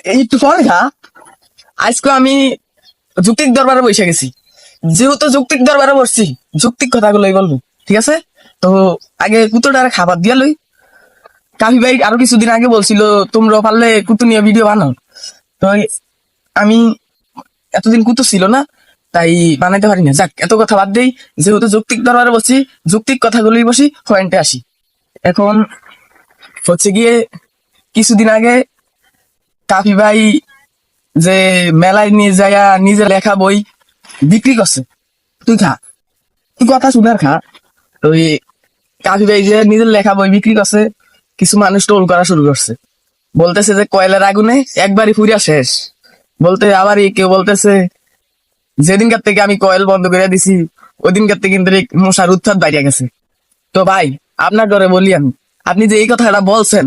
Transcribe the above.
একটু পরে খা। আজকে আমি যুক্তিক দরবারে বসে গেছি, যেহেতু যুক্তিক দরবারে বসছি যুক্তিক কথাগুলোই বলবো, ঠিক আছে? তো আগে কুতোটার খাবার দিয়া লই। কাফি ভাই আরো কিছুদিন আগে বলছিল তোমরা পারলে কুতু নিয়ে ভিডিও বানাও। তো আমি এতদিন কুতু ছিল না, তাই বানাইতে পারি না। যাক, এত কথা বাদ দেই। যেহেতু যৌক্তিক দরবারে বসছি, যৌক্তিক কথাগুলোই বসি, পয়েন্টে আসি। এখন হচ্ছে গিয়ে কিছুদিন আগে কাফি ভাই যে মেলায় নিয়ে যায় নিজে লেখা বই বিক্রি করছে। তুই খা, তুই কথা শুনার খা। তো এই কাফি ভাই যে নিজের লেখা বই বিক্রি করছে, কিছু মানুষ টোল করা শুরু করছে, বলতেছে যে কয়লার আগুনে একবারই ফুরিয়া শেষ। বলতে আবার কেউ বলতেছে যেদিনকার থেকে আমি কয়েল বন্ধ করে দিছি ওই দিনকার থেকে কিন্তু এই মশার উৎপাত বাইরে গেছে। তো ভাই, আপনার ঘরে বলি আমি, আপনি যে এই কথাটা বলছেন